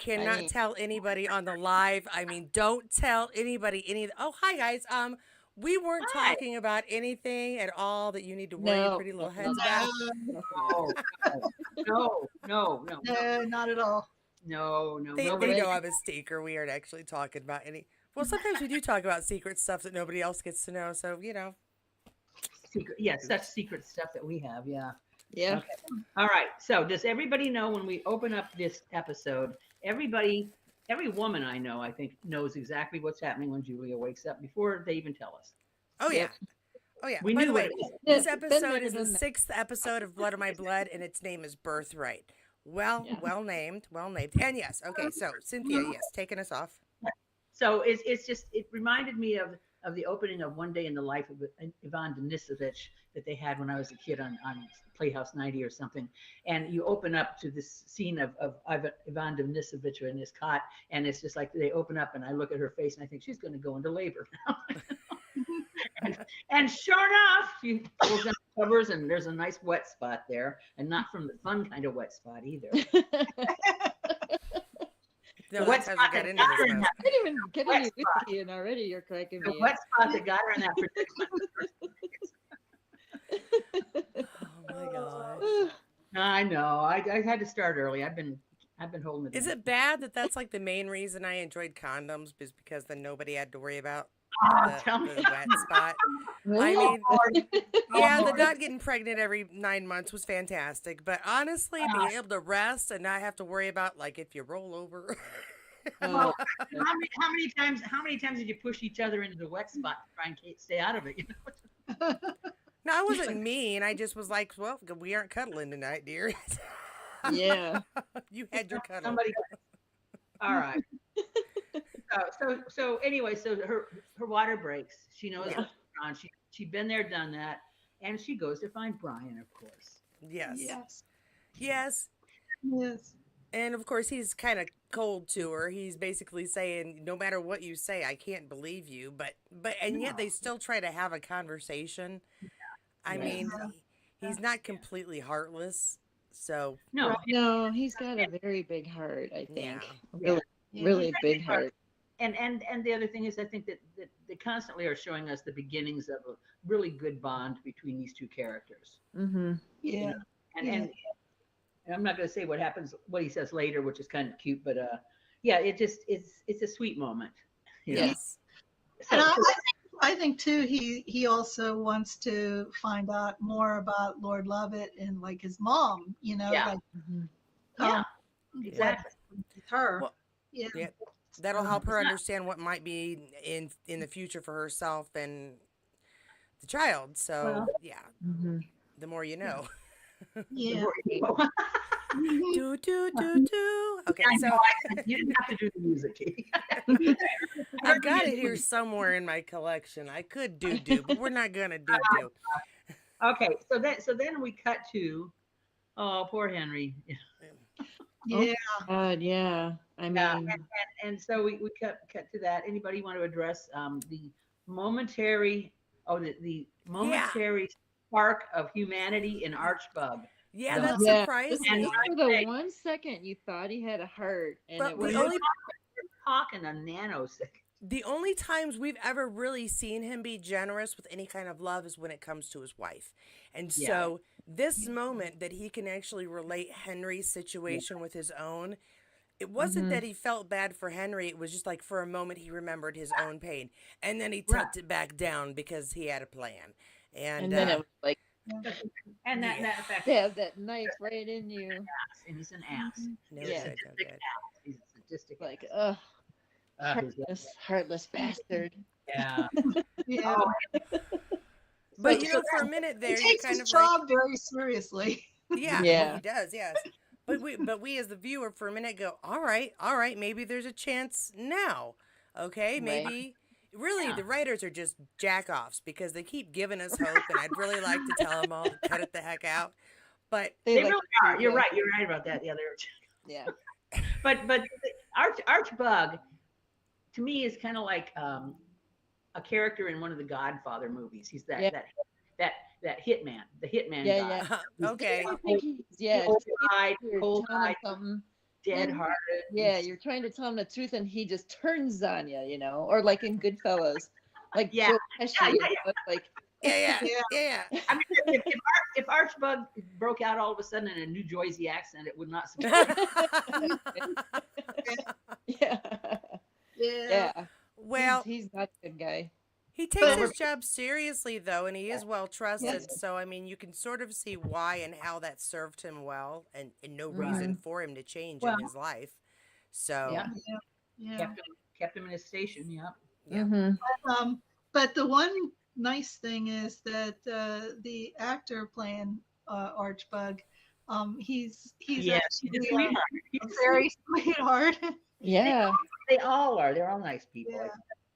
cannot tell anybody on the live. I mean, don't tell anybody any. Oh, hi guys. We weren't Hi. talking about anything at all that you need to worry your No, pretty little nothing heads like about. No, No, not at all. no, They nobody. know I'm a stinker. We aren't actually talking about any. Well, sometimes we do talk about secret stuff that nobody else gets to know. So Secret, yes, such secret stuff that we have. Yeah. Yeah. Okay. All right. So, does everybody know when we open up this episode? Every woman I know, I think, knows exactly what's happening when Julia wakes up before they even tell us. Oh yeah. Yep. Oh yeah. We By knew the what way, it was. this Been episode there, is the done that. 6th episode of Blood of My Blood, and its name is Birthright. Well, Yeah. well named, well named. And yes, okay. So Cynthia, yes, taking us off. So it's just it reminded me of the opening of One Day in the Life of Ivan Denisovich that they had when I was a kid on Playhouse 90 or something. And you open up to this scene of Ivan Denisovich in his cot, and it's just like they open up, and I look at her face, and I think she's going to go into labor now. and sure enough, she pulls down the covers, and there's a nice wet spot there, and not from the fun kind of wet spot either. No, wet that's how we spot got that into got her this in mess. I didn't even get Wet any spot. whiskey, and already you're cracking The me wet up. spot that got her in that predicament. Oh my gosh. I know. I had to start early. I've been holding it. Is in. it bad that that's like the main reason I enjoyed condoms is because then nobody had to worry about Tell the me. wet spot? I Really? mean, Lord. yeah, the Lord. not getting pregnant every 9 months was fantastic, but honestly, being able to rest and not have to worry about like if you roll over. Oh, How many times did you push each other into the wet spot to try and stay out of it? You know? No, I wasn't mean. I just was like, well, we aren't cuddling tonight, dear. yeah. You had your cuddle. Somebody. All right. So anyway, so her water breaks. She knows Yeah. what's going on. She'd been there, done that, and she goes to find Brian, of course. Yes. Yes. Yes. Yes. And of course, he's kind of cold to her. He's basically saying, no matter what you say, I can't believe you. And yet they still try to have a conversation. I Yes. mean, he's not completely heartless. So, No, No, he's got a very big heart, I think. Yeah. Really, Yeah. really big heart. and the other thing is, I think that they constantly are showing us the beginnings of a really good bond between these two characters. Mm-hmm. Yeah. And I'm not going to say what he says later, which is kind of cute, but yeah, it's a sweet moment. You know? yes. So, And I think too, he also wants to find out more about Lord Lovett and like his mom, Yeah. like Mm-hmm. yeah, what exactly. with her. Well, yeah. Yeah. That'll help her It's not- understand what might be in the future for herself and the child. So, Well- yeah, Mm-hmm. the more you know. Yeah. Do, do, do, do. Okay, I so know, you didn't have to do the music. Kate. I've got it here somewhere in my collection. I could do, but we're not going to do. Okay, so then we cut to, oh, poor Henry. Yeah. God, yeah. I mean, Yeah, and so we cut to that. Anybody want to address the momentary the momentary spark of humanity in Archbug? Yeah, No. that yeah, surprised just me. for the 1 second you thought he had a heart, and But it the was only Talking a nanosecond. the only times we've ever really seen him be generous with any kind of love is when it comes to his wife. And Yeah. so this moment that he can actually relate Henry's situation with his own, it wasn't that he felt bad for Henry. It was just like for a moment he remembered his own pain. And then he tucked it back down because he had a plan. And, then it was like, And that Yeah. effect, stab that knife right in you. and he's an ass. no He's a Yeah. good, no sadistic good. ass. He's a sadistic Like, ass. heartless, heartless bastard. Yeah. Yeah. Oh, But you know, for a minute He there, you're takes kind his of like, job very seriously. yeah, Yeah. he does, yes. But we as the viewer for a minute go, all right, maybe there's a chance now. Okay, Right. maybe really Yeah. the writers are just jack-offs because they keep giving us hope and I'd really like to tell them all to cut it the heck out. But they like, really are. You're right. You're right about that. Yeah, they're. yeah. But Archbug, to me, is kind of like a character in one of the Godfather movies. He's that Yeah. that hitman, the hitman Yeah, guy. yeah. okay, I think he's, yeah, Cold-eyed, weird, cold-eyed. something. dead-hearted. Yeah, you're trying to tell him the truth, and he just turns on you, you know, or like in Goodfellas, like Yeah. Joe Pesci, you know, it's like, Yeah, Yeah. yeah. I mean, if Archibald broke out all of a sudden in a New Jersey accent, it would not surprise me. yeah, Yeah. yeah. Well, He's not a good guy. he takes But his job seriously, though, and he is well trusted. Yes. So, I mean, you can sort of see why and how that served him well, and no Right. reason for him to change Well, in his life. So, Yeah, Yeah. kept him in his station. Yeah. yeah. But the one nice thing is that the actor playing Archbug, he's Yes, actually he's a sweetheart. He's a a very sweetheart. Yeah. They all are. They're all nice people. Yeah.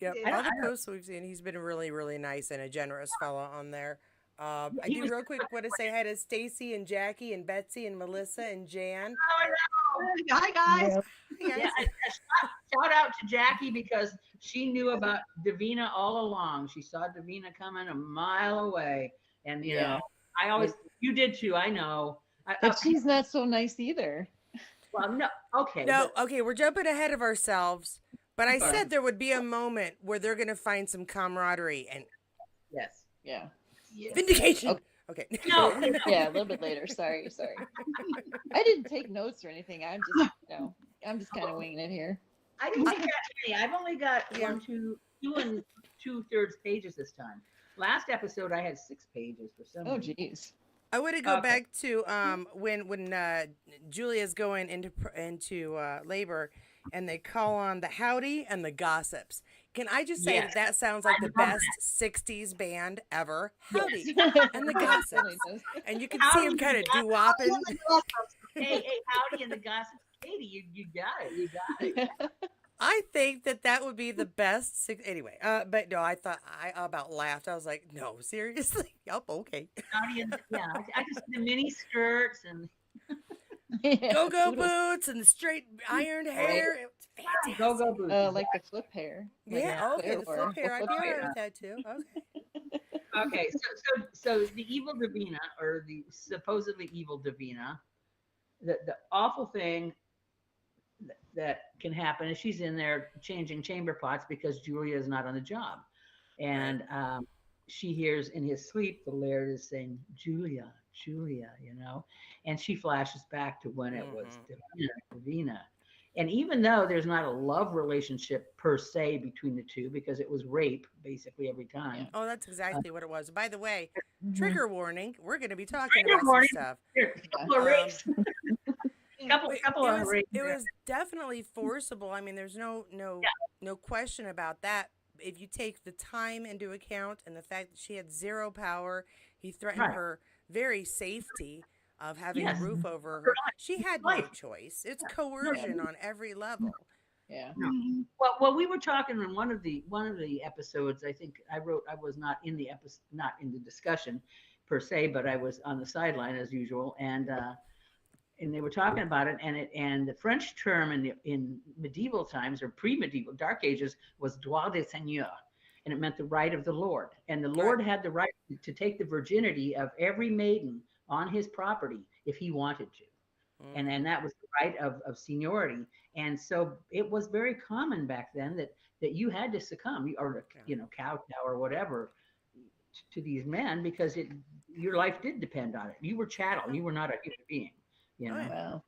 Yep. Yeah. All the posts we've seen, he's been really, really nice and a generous fella on there. I he do was- real quick want to say hi to Stacy and Jackie and Betsy and Melissa and Jan. Hi guys. Yeah. Hi, guys. Yeah, shout out to Jackie because she knew about Davina all along. She saw Davina coming a mile away, and you Yeah. know, I always you did too. I know. But she's not so nice either. well, no, okay, No, okay, we're jumping ahead of ourselves. But I Sorry. said there would be a moment where they're going to find some camaraderie and yes. Yeah. Yeah. vindication. Okay. No, Yeah, a little bit later. Sorry. I didn't take notes or anything. I'm just, you know, I'm just kind of winging it here. I didn't take that many. I've only got Yeah. two and 2/3 pages this time. Last episode I had 6 pages for some Oh, reason. geez. I want to go Okay. back to when Julia's going into labor and they call on the Howdy and the Gossips. Can I just say Yes. that sounds like the love best 60s band ever? Yes. Howdy and the It Gossips. really does. And you can see him kind of doo-wopping. Hey, Howdy and the Gossip. Katie, you got it. You got it. I think that would be the best. Anyway, but no, I thought I about laughed. I was like, no, seriously? Yup, okay. Howdy and yeah, I just the mini skirts and Yeah. Go-go boots and the straight ironed hair. It was fantastic. go boots. Like the flip hair. Like Yeah, okay, Claire the wore. flip hair. I'd The be flip all right hair. with that too. Okay. Okay, so the evil Davina, or the supposedly evil Davina, the awful thing that can happen is she's in there changing chamber pots because Julia is not on the job, and she hears in his sleep the Laird is saying Julia, you know, and she flashes back to when it was Davina. And even though there's not a love relationship per se between the two, because it was rape basically every time. Oh, that's exactly what it was. By the way, Mhm. trigger warning. We're going to be talking Trigger about some warning. stuff. Here, a couple of rapes. couple It of was, rapes. it was definitely forcible. I mean, there's no question about that. If you take the time into account and the fact that she had zero power, he threatened Right. her very safety of having Yes. a roof over her. She had no life. choice. It's coercion on every level. Yeah. Mhm. Well, we were talking in one of the episodes. I think I wrote. I was not in the episode, not in the discussion per se, but I was on the sideline as usual, and they were talking about it, and the French term in medieval times or pre-medieval Dark Ages was droit de seigneur, and it meant the right of the Lord, and the Lord had the right to take the virginity of every maiden on his property if he wanted to. And that was the right of seniority. And so it was very common back then that you had to succumb or kowtow or whatever to these men because your life did depend on it. You were chattel. You were not a human being. You know. Wow.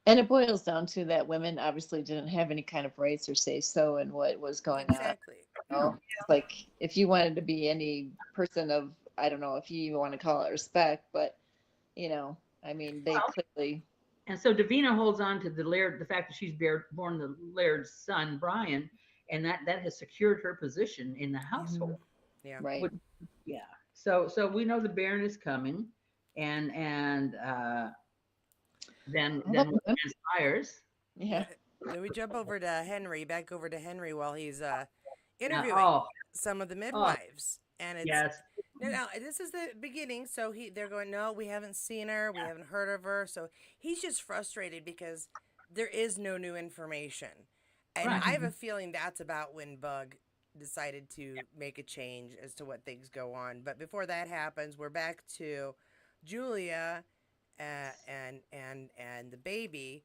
And it boils down to that women obviously didn't have any kind of rights or say so in what was going on. Exactly. You know? It's like if you wanted to be any person of, I don't know if you even want to call it respect, but you know, I mean, they clearly. And so Davina holds on to the Laird, the fact that she's born the Laird's son, Brian, and that has secured her position in the household. Yeah. Right. Yeah. So we know the Baron is coming, and then what transpires. Yeah. Then we jump over to Henry, back over to Henry while he's interviewing some of the midwives. And it's now this is the beginning, so they're going, no, we haven't seen her, we haven't heard of her. So he's just frustrated because there is no new information. And I have a feeling that's about when Bug decided to make a change as to what things go on. But before that happens, we're back to Julia and the baby.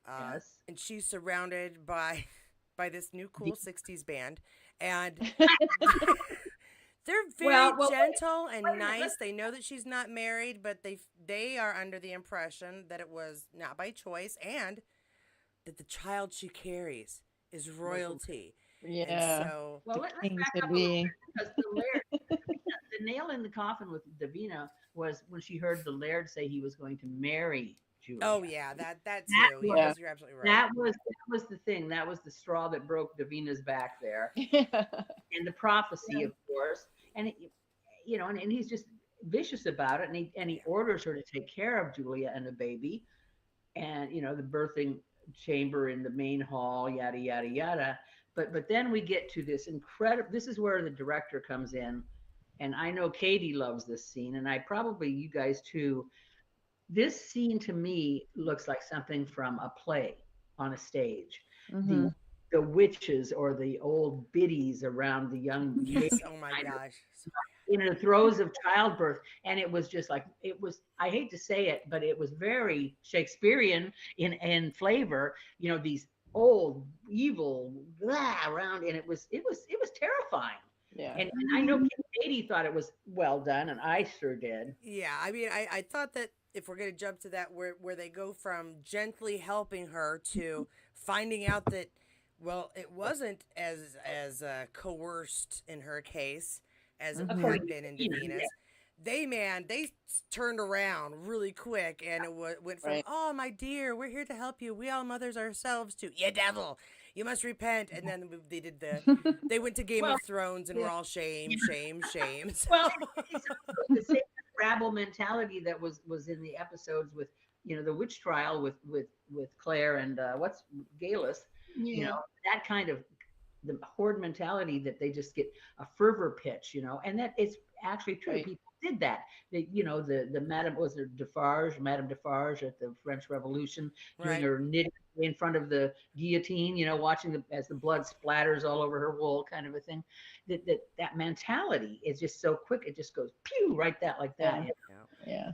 Yes. And she's surrounded by this new cool 60s band, and they're very Well, gentle and wait a minute, nice. They know that she's not married, but they are under the impression that it was not by choice, and that the child she carries is royalty. And Yeah. so, well, The let's king back to up a little be. bit because the Laird, the nail in the coffin with Davina was when she heard the Laird say he was going to marry Julia. oh yeah, that That too. was Yeah. You're absolutely right. that was the thing. That was the straw that broke Davina's back there, Yeah. and the prophecy, of course. And and he's just vicious about it, and he orders her to take care of Julia and the baby, and the birthing chamber in the main hall, yada yada yada. But then we get to this incredible. This is where the director comes in, and I know Katie loves this scene, and I probably you guys too. This scene to me looks like something from a play on a stage. Hmm. The witches or the old biddies around the young Yes. lady Oh my gosh. in the throes of childbirth, and it was just like it was. I hate to say it, but it was very Shakespearean in flavor. These old evil around, and it was terrifying. Yeah. And I know Katie thought it was well done, and I sure did. Yeah, I mean, I thought that if we're going to jump to that, where they go from gently helping her to finding out that, well, it wasn't as coerced in her case as it Mhm. had been in Davina's. They turned around really quick, and it went from, Right. oh my dear, we're here to help you, we all mothers ourselves, to, you devil, you must repent. And then they went to Game Well, of Thrones, and we're all shame. So- Well, it's the same rabble mentality that was in the episodes with the witch trial with Claire and what's Galus. Yeah. That kind of the horde mentality that they just get a fervor pitch, and that it's actually true. Right. People did that. The Madame Madame Defarge at the French Revolution, doing Right. her knitting in front of the guillotine, watching as the blood splatters all over her wool, kind of a thing. That mentality is just so quick; it just goes pew right that like that. Yeah.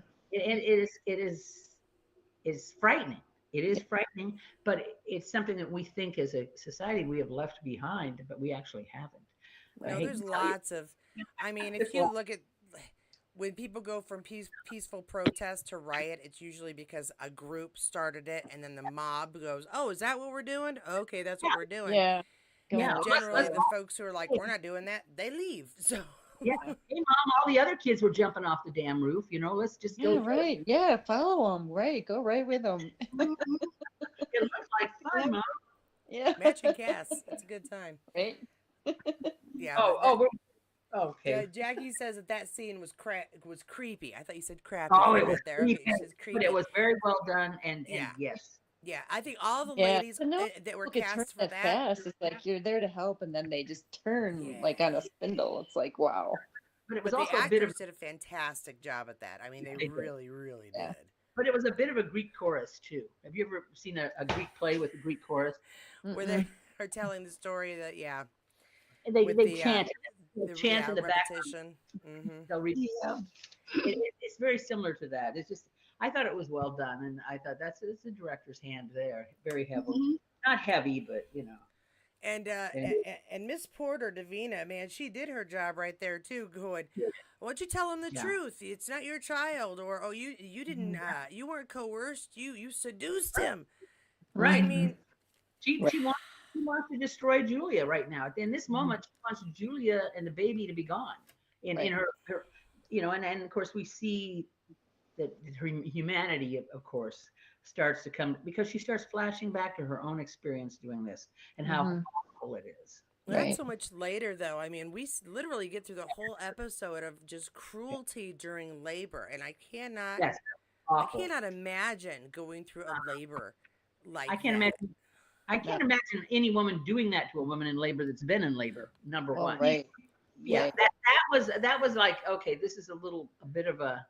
It's frightening. It is frightening, but it's something that we think as a society we have left behind, but we actually haven't. No, there's lots of, I mean, if you look at when people go from peaceful protest to riot, it's usually because a group started it, and then the mob goes, oh, is that what we're doing? Okay, that's what we're doing. Yeah. Yeah. And generally, the folks who are like, we're not doing that, they leave. So Yeah. Hey, Mom, all the other kids were jumping off the damn roof. Let's just go. Yeah. Right. Yeah. Follow them. Right. Go right with them. It looks like fun, Mom. Yeah. matching casts, it's a good time. Right. Yeah. Okay. Jackie says that scene was creepy. I thought you said crappy. Oh, for a it was minute there. Okay, creepy, she says creepy. but it was very well done, and Yeah. yes. Yeah, I think all the Yeah. ladies But no, that were look, it turns cast for that that. fast. It's like you're there to help, and then they just turn like on a spindle. It's like, wow. But it was But also the a bit of actors did a fantastic job at that. I mean, they They did. really, really Yeah. did. but it was a bit of a Greek chorus too. Have you ever seen a Greek play with a Greek chorus? Where they are telling the story that, yeah, And they with they the, chant, chant in the background. repetition. Mm-hmm. They'll read. Yeah. It's very similar to that. It's just I thought it was well done, and I thought it's the director's hand there, very heavy, Mhm. not heavy, but And and Miss Porter, Davina, man, she did her job right there too. Going, why don't you tell him the Yeah. truth? It's not your child, or oh, you didn't, you weren't coerced. You seduced him. Right. I mean, she wants to destroy Julia right now. In this moment, she wants Julia and the baby to be gone. In her and of course we see that her humanity, of course, starts to come because she starts flashing back to her own experience doing this and how awful it is. not Right. so much later though. I mean, we literally get through the whole episode of just cruelty during labor, and I cannot. Yes, I awful. cannot imagine going through a labor like I can't that. imagine. I can't imagine any woman doing that to a woman in labor that's been in labor. Number Oh, one. right. Yeah, Right. that was like, okay, this is a bit of a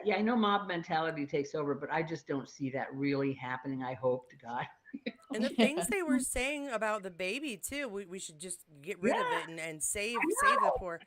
yeah, I know mob mentality takes over, but I just don't see that really happening. I hope to God. And the things they were saying about the baby too, we should just get rid of it and save the poor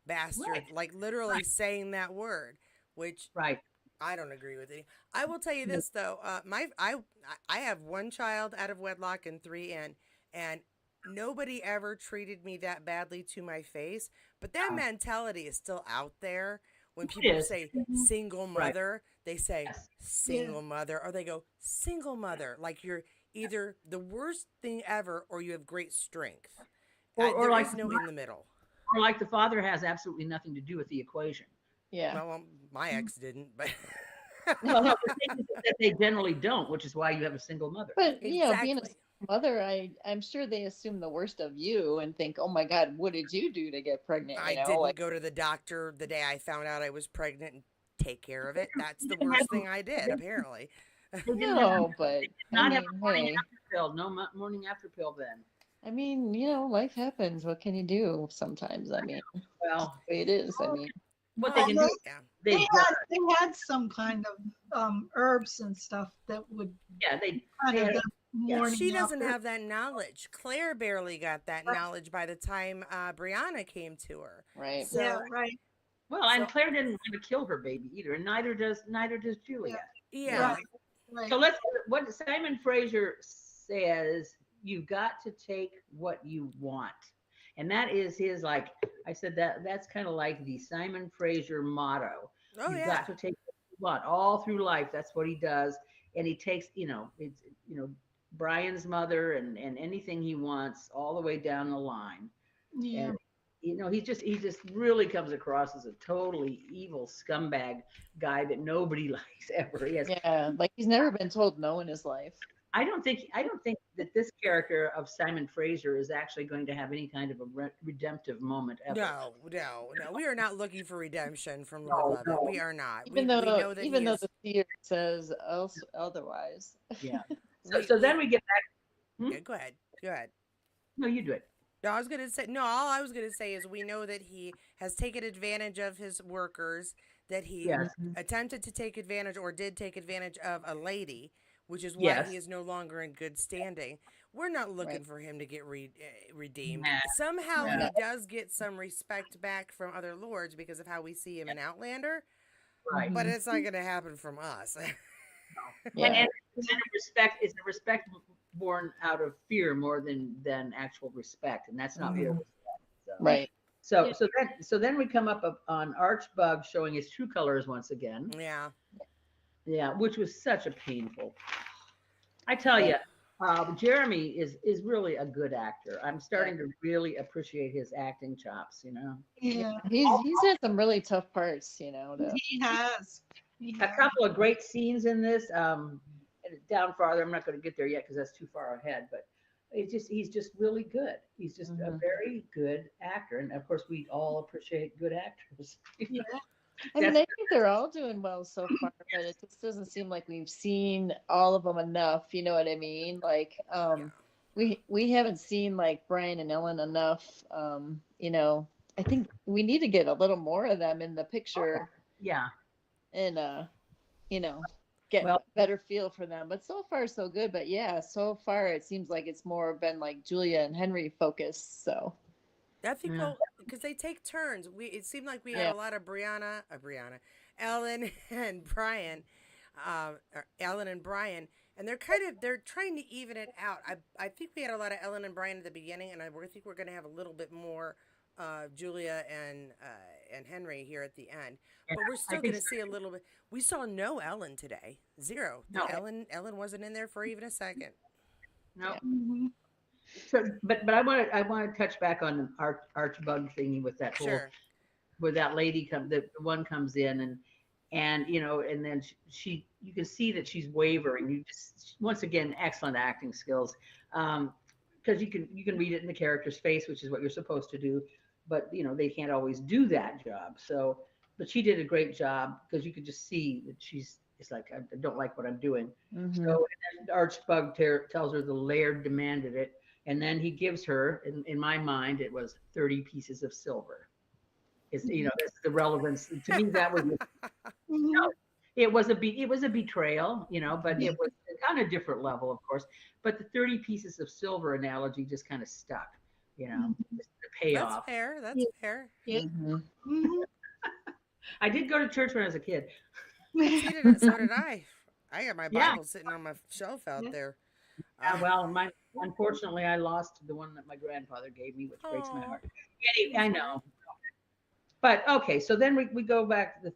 bastard. Right. Like literally saying that word, which Right. I don't agree with it. I will tell you this though. I have one child out of wedlock and three in, and nobody ever treated me that badly to my face. But that mentality is still out there. When It people is. say Mhm. single Right. mother, they say Yes. Yeah. single mother, or they go single mother, like you're either the worst thing ever or you have great strength. Or There like is no in the middle. the father has absolutely nothing to do with the equation. Yeah. Well, my ex didn't, but Well, no, the thing is that they generally don't, which is why you have a single mother. But being a exactly. single mother, I'm sure they assume the worst of you and think, oh my God, what did you do to get pregnant? I didn't go to the doctor the day I found out I was pregnant and take care of it. That's They the didn't have worst thing I did, apparently. they didn't have no, but I not have mean, a morning hey, after pill. No morning after pill then. I mean, life happens. What can you do sometimes? I mean, Well, the way it is. I mean, what they Oh, can Although do, yeah. they they had some kind of herbs and stuff that would yeah, they kind of had the yeah. Well, morning she doesn't after. have that knowledge. Claire barely got that knowledge by the time Brianna came to her. right. So, Yeah, right. Well, and so Claire didn't want to kill her baby either, and neither does Yeah, Julia. yeah. right, right. So let's what Simon Fraser says, you've got to take what you want. And that is his, like I said, that's kind of like the Simon Fraser motto. Oh, You've yeah. got to take what you want all through life. That's what he does. And he takes, it's Brian's mother and anything he wants all the way down the line. Yeah. And he just really comes across as a totally evil scumbag guy that nobody likes ever. He has Yeah, like he's never been told no in his life. I don't think that this character of Simon Fraser is actually going to have any kind of a redemptive moment ever. No, no, no. We are not looking for redemption from Lord No, Lovett. no. We are not. Even We though know that he even though is. the seer says else otherwise. Yeah. So We, so we, then we get back. yeah, go ahead. Go ahead. No, you do it. No, I was gonna say no. All I was gonna say is we know that he has taken advantage of his workers. That he Yes. attempted to take advantage or did take advantage of a lady, which is why Yes. he is no longer in good standing. We're not looking Right. for him to get redeemed. Nah. Somehow Yeah. he does get some respect back from other lords because of how we see him in Outlander, Right. but it's not going to happen from us. Yeah. And the respect born out of fear more than actual respect, and that's not real respect. So. Right. So then we come up on Archbug showing his true colors once again. Yeah. Yeah, which was such a painful. I tell you, Jeremy is really a good actor. I'm starting to really appreciate his acting chops. Yeah, He's had some really tough parts, to he has. He A has. couple of great scenes in this. Down farther, I'm not going to get there yet because that's too far ahead. But he's just really good. He's just a very good actor, and of course, we all appreciate good actors. Yeah. I mean, I think they're all doing well so far, but it just doesn't seem like we've seen all of them enough. You know what I mean? Like, we haven't seen like Brian and Ellen enough. I think we need to get a little more of them in the picture Yeah. and get Well- a better feel for them. But so far so good. But yeah, so far it seems like it's more been like Julia and Henry focused. So I think Yeah. because they take turns. It seemed like we had Yeah. a lot of Ellen and Brian, or Ellen and Brian, and they're trying to even it out. I think we had a lot of Ellen and Brian at the beginning, and I think we're going to have a little bit more Julia and Henry here at the end. But we're still think going to see a little bit. We saw no Ellen today. Zero. No. Ellen wasn't in there for even a second. No. Mhm. So, but I want to touch back on the Archbug thingy with that whole Sure. where that lady the one comes in and and then you can see that she's wavering. You just once again excellent acting skills, because you can read it in the character's face, which is what you're supposed to do, but they can't always do that job. So, but she did a great job because you could just see that it's like, I don't like what I'm doing. mhm. So and then Archbug tells her the Laird demanded it, and then he gives her, in my mind, it was 30 pieces of silver. It's that's the relevance to me. That was Mhm. it was a betrayal, but it was on a different level, of course. But the 30 pieces of silver analogy just kind of stuck, just the payoff. That's fair. That's Yeah. fair. Yeah. Mhm. Mhm. I did go to church when I was a kid. So did I. I got my Yeah. Bible sitting on my shelf out Yeah. there. Well, unfortunately, I lost the one that my grandfather gave me, which breaks my Oh, heart. I know. But okay, so then we go back. The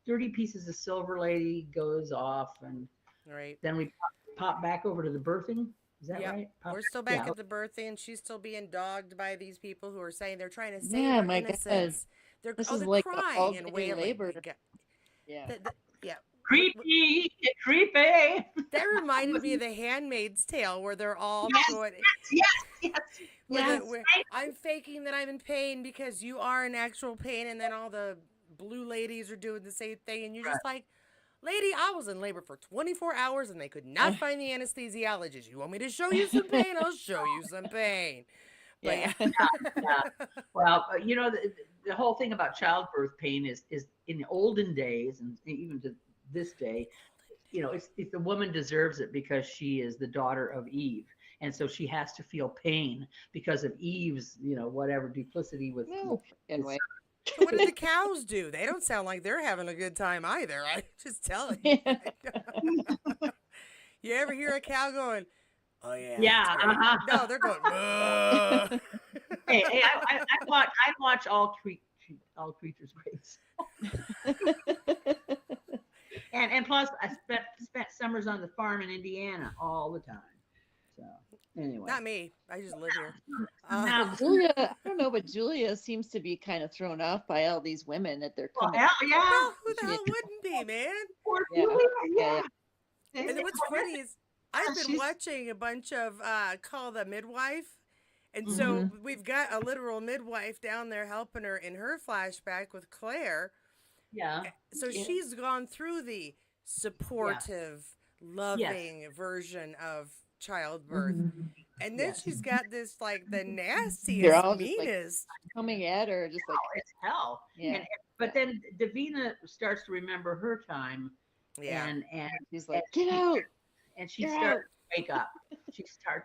30 pieces of silver lady goes off, and right. then we pop back over to the birthing. Is that Yep. right? We're still back Yeah. at the birthday, and she's still being dogged by these people who are saying they're trying to save Yeah, her my God. innocence. They're This is they're like the crying and all-day wailing. labor. God, Yeah. yeah. Creepy, creepy. That reminded me of The Handmaid's Tale, where they're all Yes, going. yes, yes, Yes. Where I'm faking that I'm in pain because you are in actual pain, and then all the blue ladies are doing the same thing, and you're Right. just like, lady, I was in labor for 24 hours and they could not find the anesthesiologist. You want me to show you some pain? I'll show you some pain. But Yeah. Yeah. Well, the whole thing about childbirth pain is in the olden days, and even to this day, it's the woman deserves it because she is the daughter of Eve, and so she has to feel pain because of Eve's, whatever duplicity with. No freaking way. So what did the cows do? They don't sound like they're having a good time either. I just tell you. You ever hear a cow going, oh yeah. Yeah. that's great." Uh-huh. No, they're going, "Ugh." Hey, I watch all creatures graves. And plus, I spent summers on the farm in Indiana all the time. So anyway, Not me. I just live here. Now- Julia, I don't know, but Julia seems to be kind of thrown off by all these women that they're well, coming. hell yeah. Well, who the hell wouldn't be, man? Poor Yeah. Julia, Yeah. And then what's funny is I've been she's- watching a bunch of Call the Midwife. And so we've got a literal midwife down there helping her in her flashback with Claire. Yeah. So Yeah. she's gone through the supportive, loving version of childbirth. And then Yes. she's got this like the They're nastiest, all just, like, meanest. coming at her, just like, Oh, it's hell. yeah. But then Davina starts to remember her time, Yeah. and She's like, get out. and she You're starts to wake up.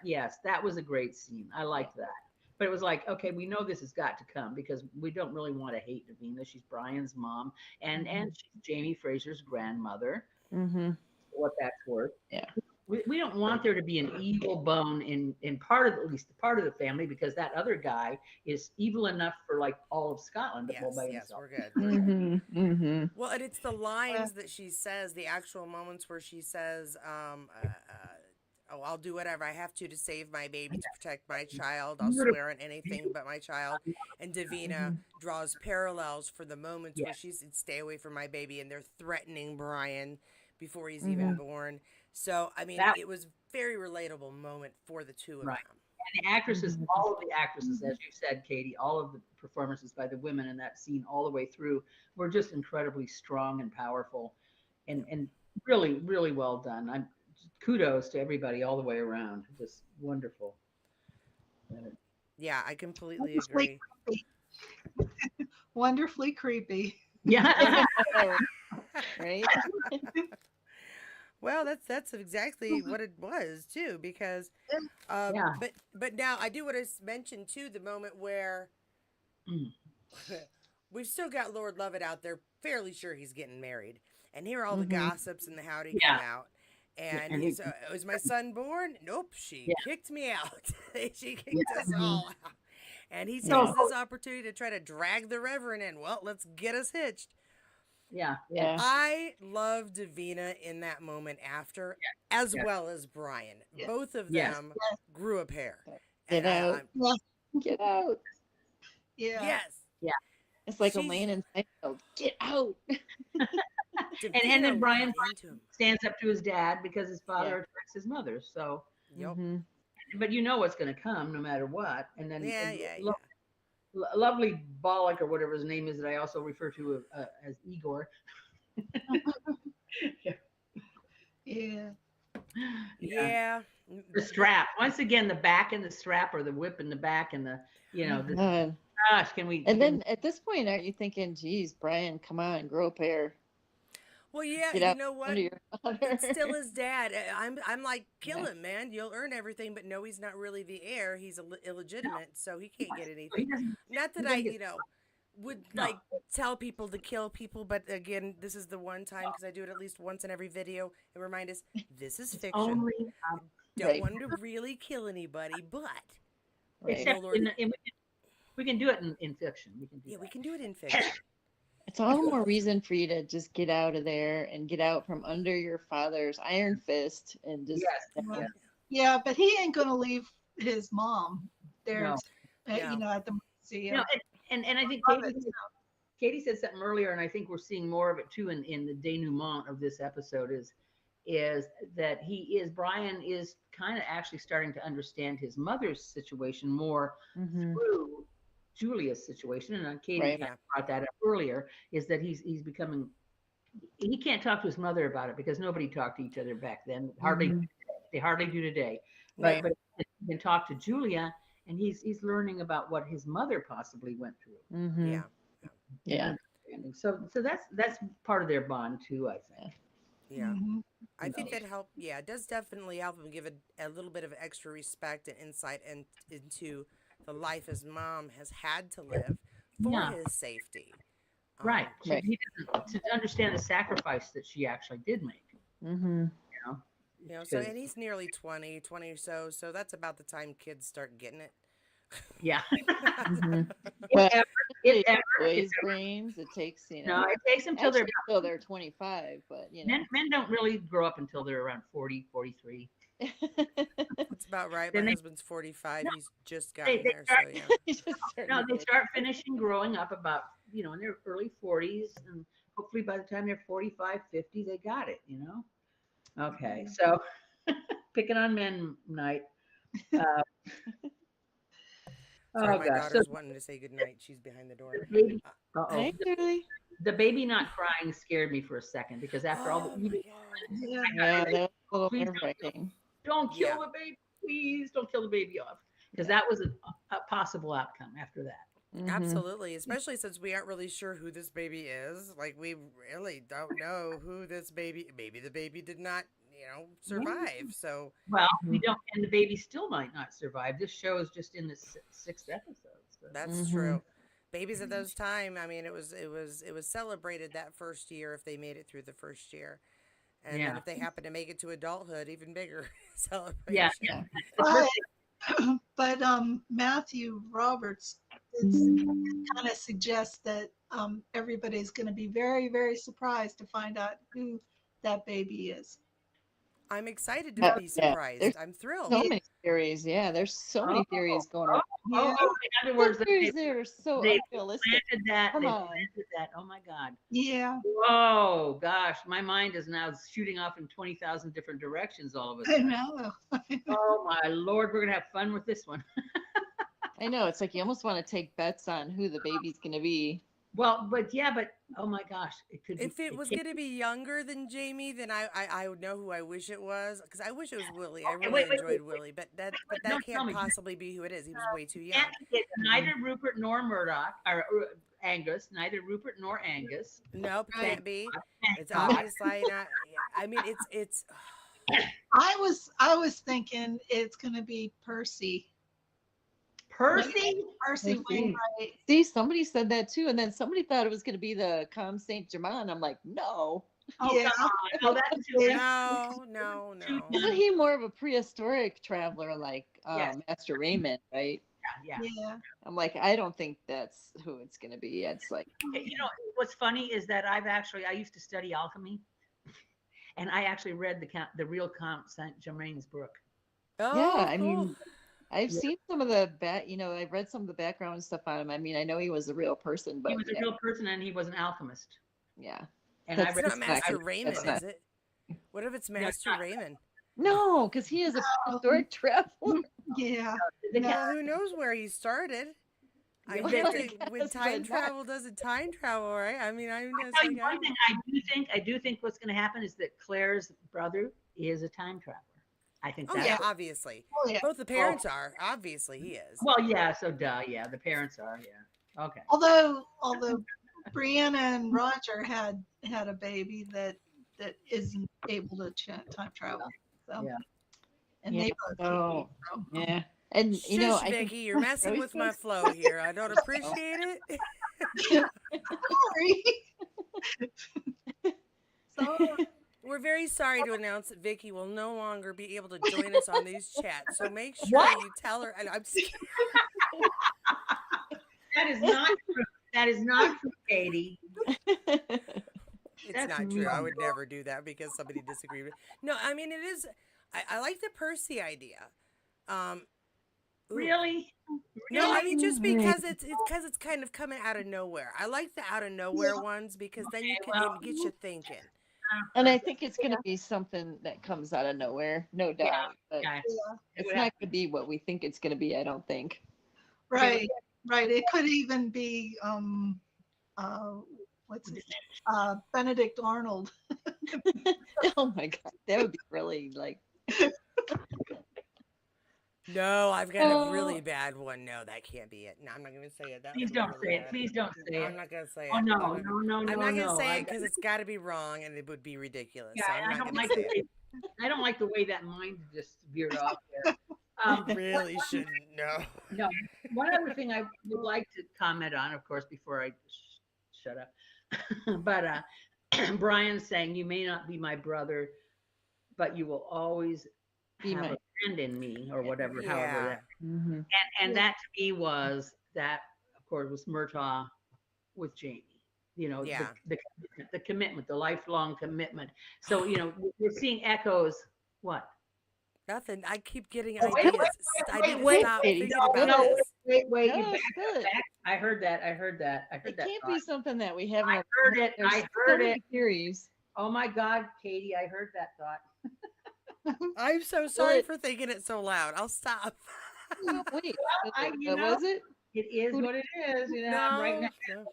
Yes, that was a great scene. I liked that. But it was like, okay, we know this has got to come because we don't really want to hate Davina. She's Brian's mom, and she's Jamie Fraser's grandmother. Mm-hmm. What that's worth. Yeah. We don't want there to be an evil bone in part of at least part of the family, because that other guy is evil enough for like all of Scotland to pull by Yes, himself. we're good. Mm-hmm. Mm-hmm. Well, and it's the lines that she says, the actual moments where she says, "Oh, I'll do whatever I have to save my baby, to protect my child. I'll swear on anything but my child." And Davina draws parallels for the moments where she said, "Stay away from my baby," and they're threatening Brian before he's even born. So, I mean, it was a very relatable moment for the two of them. And the actresses, all of the actresses, as you said, Katie, all of the performances by the women in that scene all the way through were just incredibly strong and powerful, and really, really well done. I'm kudos to everybody all the way around. Just wonderful. Yeah, I completely agree. Wonderfully creepy. Yeah. Right? Well, that's exactly what it was too, because, but now I do want to mention too the moment where we've still got Lord Lovett out there, fairly sure he's getting married, and here all the gossips and the howdy come out, and he's, was my son born? Nope, she kicked me out. She kicked us all out, and he takes this opportunity to try to drag the Reverend in. Well, let's get us hitched. Yeah. I love Davina in that moment after, as well as Brian. Both of them grew a pair. Get out. Get out. Yeah. Yes. Yeah. It's like Elaine and Seinfeld. Get out. And then Brian stands up to his dad because his father attacks his mother. So, but you know what's going to come no matter what. And then lovely Bollock, or whatever his name is, that I also refer to as Igor. Yeah. The strap. Once again, the back and the strap, or the whip in the back, and the gosh, can we? And then at this point, aren't you thinking, geez, Brian, come on, grow a pair. Well, yeah, Get you out know what? under your honor. It's still his dad. I'm like, kill him, man. You'll earn everything, but no, he's not really the heir. He's illegitimate, so he can't get anything. Not that I, would No. like tell people to kill people, but again, this is the one time because I do it at least once in every video and remind us this is fiction. Only Don't Right. want him to really kill anybody, but Right. except Lord. we can do it in fiction. We can do yeah, that. we can do it in fiction. It's all the more reason for you to just get out of there and get out from under your father's iron fist and just. Yes. Well, yeah, but he ain't gonna leave his mom there, No. No. you know, at the You museum. know, and I think Love it. Katie said something earlier, and I think we're seeing more of it too in the denouement of this episode is that Brian is kind of actually starting to understand his mother's situation more Mhm. through Julia's situation, and Katie Right. kind of brought that up earlier, is that he's becoming, he can't talk to his mother about it because nobody talked to each other back then. Mhm. They hardly do today. Right. But he can talk to Julia, and he's learning about what his mother possibly went through. Mhm. Yeah. Yeah. So that's part of their bond too, I think. Yeah. Mhm. I think that help. Yeah, it does definitely help him give a little bit of extra respect and insight into the life his mom has had to live for Yeah. his safety. Right. Right. He doesn't, to understand the sacrifice that she actually did make. Mhm. You know, so Because- and he's nearly 20 or so that's about the time kids start getting it. Yeah. Mhm. If Well, ever, if ever, boys' brains, it takes, you know, no, it takes them till actually until they're 25, but you know. men don't really grow up until they're around 40, 43. That's about right. My Then they- husband's 45. No, He's just gotten they there, so start- yeah. You just start No, they getting- start finishing growing up about, in their early 40s, and hopefully by the time they're 45, 50, they got it, Okay, so picking on men night. Uh, Sorry, oh my gosh, so daughter's wanting to say goodnight. She's behind the door. the baby, Hi, Julie. the baby not crying scared me for a second because after all Oh the my evil, God. Yeah. Yeah, that was a little Please nerve-wracking. don't kill Yeah. the baby, please don't kill the baby off, because that was a possible outcome after that. Mhm. Absolutely, especially since we aren't really sure who this baby is. Like we really don't know who this maybe the baby did not, survive. So Well, we don't, and the baby still might not survive. This show is just in the sixth episode. So. that's Mhm. true. Babies at those time, I mean, it was celebrated that first year if they made it through the first year. And then Yeah. if they happen to make it to adulthood, even bigger celebration. Yeah, Yeah. But Matthew Roberts kind of suggests that everybody's going to be very, very surprised to find out who that baby is. I'm excited to Yeah, be yeah. surprised. There's I'm thrilled. So many theories. Yeah, there's so many theories going on. Oh, in other words, Some theories that are so they unrealistic. planted that. Come They on. planted that. Oh my God. Yeah, Oh gosh, my mind is now shooting off in 20,000 different directions all of a I sudden. know. Oh my Lord, we're gonna have fun with this one. I know. It's like you almost want to take bets on who the baby's going to be. Well, but oh my gosh, it could be. If it was can't- going to be younger than Jamie, then I would know who I wish it was, because I wish it was Willie. I Okay, really wait, enjoyed Willie, but that Don't tell can't me. possibly be who it is. He was way too young. It's neither Rupert nor Murdoch or Angus. Neither Rupert nor Angus. Nope, Right. can't be. It's God. obviously not. I mean, it's. I was thinking it's going to be Percy. Percy. Percy Percy. Wainwright. See, somebody said that too, and then somebody thought it was going to be the Comme Saint Germain. I'm like, no. Oh Yeah. come on. No, that's too. No. Isn't he more of a prehistoric traveler like Yes. Master Raymond, right? Yeah. Yeah. I'm like, I don't think that's who it's going to be. It's like, What's funny is that I used to study alchemy, and I actually read the real Count Saint Germain's book. Oh, yeah, I cool. mean, I've seen some of the I've read some of the background stuff on him. I mean, I know he was a real person, but He was yeah, a real person, and he was an alchemist. yeah. And That's- I It's read. not not- Master that's Raymond, not- is it? What if it's it's Master not. Raymond? No, because he is a prehistoric traveler. Yeah. the No. cat- Well, who knows where he started? I Well, guess I when guess, time but not- travel doesn't time travel, right? I mean, I'm I'll just tell like, you one thing. I do think what's going to happen is that Claire's brother is a time traveler. I think oh that's. yeah, obviously. Oh, yeah. Both the parents are. Obviously, he is. Well, yeah. So duh. Yeah, the parents are. Yeah. Okay. Although Brianna and Roger had a baby that isn't able to time travel. So, Yeah. and Yeah, they both so- so. Yeah, and Shush, I can Vicky, you're messing Joey with my says- flow here. I don't appreciate it. Sorry. Sorry. We're very sorry to announce that Vicky will no longer be able to join us on these chats. So make sure What? you tell her. And I'm just kidding. That is not true. That is not true, Katie. It's That's not true. I mean. would never do that because somebody disagreed with. No, I mean it is. I like the Percy idea. Um, ooh. Really? No, I mean just Really? because it's kind of coming out of nowhere. I like the out of nowhere ones because then you can well, it gets you thinking. And I think it's going to be something that comes out of nowhere, no doubt. Yeah. But Okay. Yeah. it's not going to be what we think it's going to be, I don't think. Right. Right. It could even be uh what's his name? Benedict Arnold. Oh my God. That would be really like, No, I've got a Oh. really bad one. No, that can't be it. No, I'm not going to say it. That Please would be don't really say it. bad. Please don't say I'm it. not going to say it. Oh no, I'm no, no, no, not going to no. say it because it's got to be wrong and it would be ridiculous. Yeah, So I'm I not don't going like to the say way I don't like the way that mind just veered off there. it. Really shouldn't. No. No. One other thing I would like to comment on, of course, before I shut up, but Brian's saying you may not be my brother, but you will always Be have my- a friend in me, or whatever. However, Yeah. that, Mhm. and that to me was that, of course, was Murtaugh with Jamie. You know, Yeah. the commitment, the lifelong commitment. So you know, we're seeing echoes. What? Nothing. I keep getting Oh, ideas. wait, I wait, need wait, to stop wait. thinking No, about No, this. wait. No, You it's back, good. back. I heard that. I heard that. I heard It that. can't thought. be something that we haven't. I heard it. There's I so heard many it. theories. Oh my God, Katie, I heard that thought. I'm so sorry What? for thinking it so loud. I'll stop. Oh, wait. You What know, was it? it is Who- what it is. You know, I'm right No, now. no.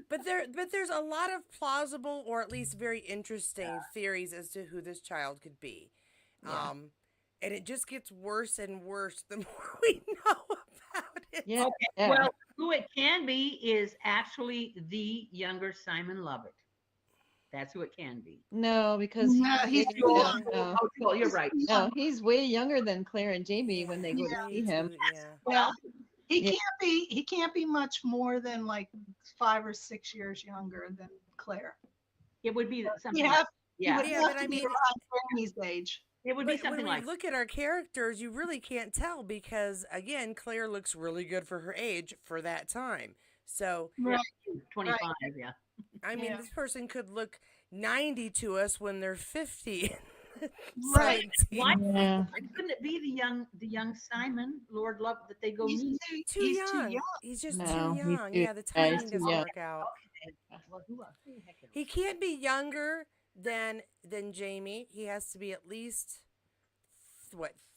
But there's a lot of plausible or at least very interesting theories as to who this child could be. Yeah. And it just gets worse and worse the more we know about it. Yeah. Okay, Yeah. well, who it can be is actually the younger Simon Lovett. That's who it can be. No, because No, he's way- too no, young. no, Oh, well, you're right. no, he's way younger than Claire and Jamie when they go to Way see him. too- yeah. Yeah. Yeah. He can't be much more than like 5 or 6 years younger than Claire. It would be something. He Like, would Yeah, have but to I be mean- around Granny's age. it would be But something when we like. look at our characters, you really can't tell because again, Claire looks really good for her age for that time. So 25. Yeah. I mean, Yeah. this person could look 90 to us when they're 50. Right. 17. Why Yeah. couldn't it be the young Simon, Lord Love, that they go meet? Too he's young. too young. He's just No, too he's young. too- Yeah, the yeah, he's timing too doesn't young. work out. Well, who else? Who the heck is- He can't be younger than Jamie. He has to be at least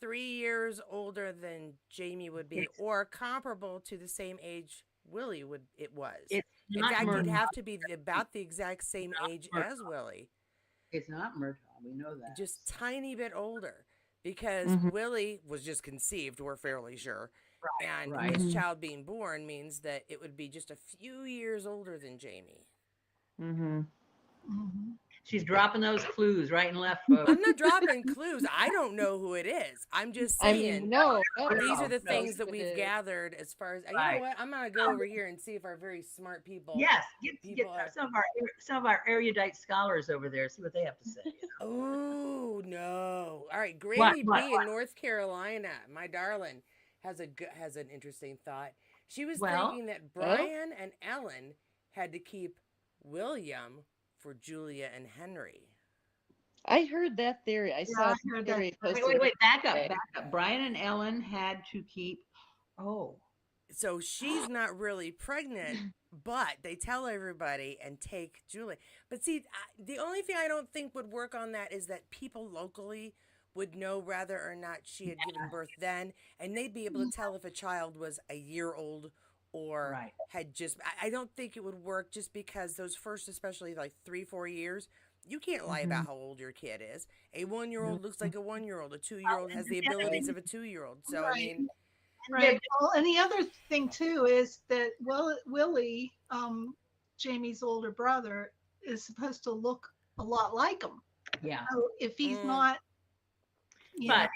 3 years older than Jamie would be, It's- or comparable to the same age Willie was. It's In not fact, he'd Murtaugh. have to be about the exact same Not age Murtaugh. as Willie, It's not Murtaugh. We know that. just tiny bit older, because Mhm. Willie was just conceived. We're fairly sure, and right. this Mhm. child being born means that it would be just a few years older than Jamie. Mm-hmm. Mhm. She's dropping those clues right and left, folks. I'm not dropping clues. I don't know who it is. I'm just I saying. mean, no. These are the no, things that it we've is. gathered as far as you know Right. what, I'm gonna go over here and see if our very smart people. Yes, get People are- some of our erudite scholars over there. See what they have to say. Oh no! All right, Granny What? B in North Carolina, my darling, has an interesting thought. She was Well, thinking that Brian and Ellen had to keep William for Julia and Henry. I heard that theory. I saw I the heard that. theory Wait, posted. back up, Okay. back up. Brian and Ellen had to keep. Oh, So she's not really pregnant, but they tell everybody and take Julie. But see, the only thing I don't think would work on that is that people locally would know whether or not she had given birth then, and they'd be able to tell if a child was a year old or Right. had just. I don't think it would work just because those first, especially like 3-4 years, you can't lie about how old your kid is. A 1-year-old looks like a 1-year-old. A 2-year-old has the abilities of a 2-year-old. So I Right. mean, Right. Well, and the other thing too is that Willie, Jamie's older brother, is supposed to look a lot like him. yeah. So if he's Mm. not, you know,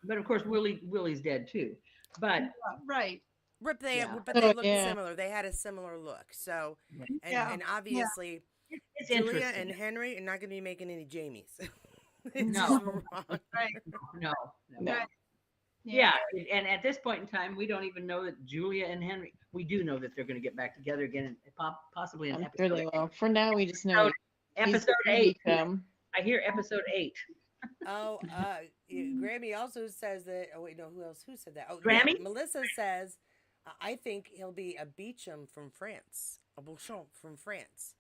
But of course Willie's dead too. But right. But Yeah. they Oh, looked yeah. similar. They had a similar look. So, Yeah. and Yeah. obviously It's Julia interesting. and Henry are not going to be making any Jamies. It's No. just wrong. Right. No. No. Right. Yeah, and at this point in time, we don't even know that Julia and Henry. We do know that they're going to get back together again, and possibly in I'm episode sure they will. For now, we just know he's episode gonna 8. become. I hear episode 8. Oh, Grammy also says that. Oh wait, no, who else? Who said that? Oh, yeah, Grammy? Melissa says, I think he'll be a Beecham from France, a Bouchon from France.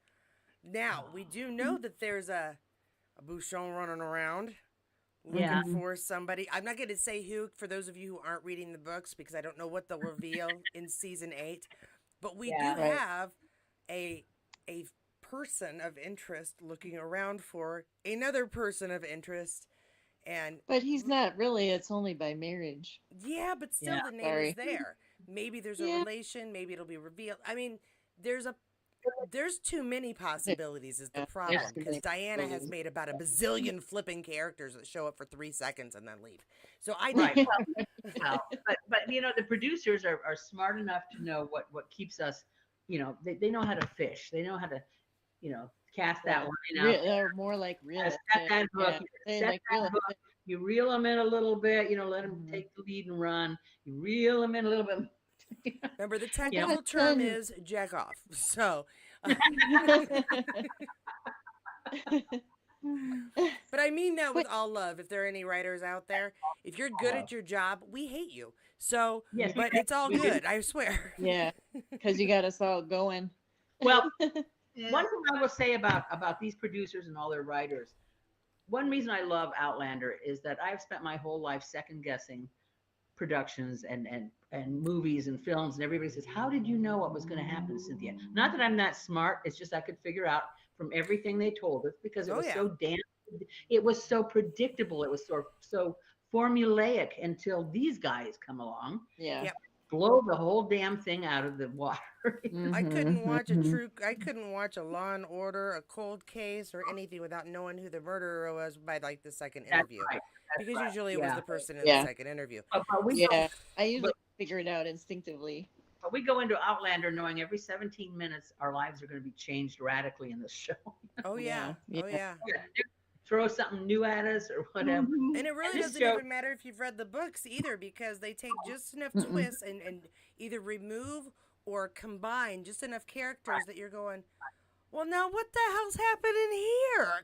Now we do know that there's a Bouchon running around looking Yeah. for somebody. I'm not going to say who for those of you who aren't reading the books because I don't know what they'll reveal in season 8. But we Yeah. do Right. have a person of interest looking around for another person of interest. And But he's not really. It's only by marriage. yeah, but still Yeah. the name Sorry. is there. Maybe there's a Yeah. relation, maybe it'll be revealed. I mean, there's too many possibilities is the Yeah, problem there's too because many Diana has possibilities. made about a bazillion flipping characters that show up for 3 seconds and then leave. So I Right. don't Well, but the producers are smart enough to know what keeps us. They know how to fish. They know how to cast that line out. They're more like realistic. Set that hook. Yeah, they Set like that realistic. hook. You reel them in a little bit. Let them Mhm. take the lead and run. You reel them in a little bit. remember the You technical know, term is jack off. So but I mean that with But all love. If there are any writers out there, if you're good at your job, we hate you. So, Yes, but it's all we do. good, I swear. yeah, because you got us all going. Well, Yeah. one thing I will say about these producers and all their writers, one reason I love Outlander is that I've spent my whole life second guessing productions and movies and films, and everybody says, how did you know what was going to happen, Cynthia? Not that I'm that smart, it's just I could figure out from everything they told us because it Oh was yeah. it was so predictable, it was so formulaic until these guys come along, Yeah. Yep. blow the whole damn thing out of the water. I couldn't watch Mhm. I couldn't watch a Law and Order, a cold case, or anything without knowing who the murderer was by like the second That's interview. right. That's Because right. usually it was Yeah. the person in Yeah. the second interview. But we Yeah, go, I usually figure it out instinctively. but we go into Outlander knowing every 17 minutes our lives are going to be changed radically in this show. Oh yeah. Yeah, Oh yeah. Throw something new at us or whatever. Mhm. And it really this doesn't show- even matter if you've read the books either because they take just enough Mm-mm. twists and either remove or combine just enough characters that you're going, well, now what the hell's happening here?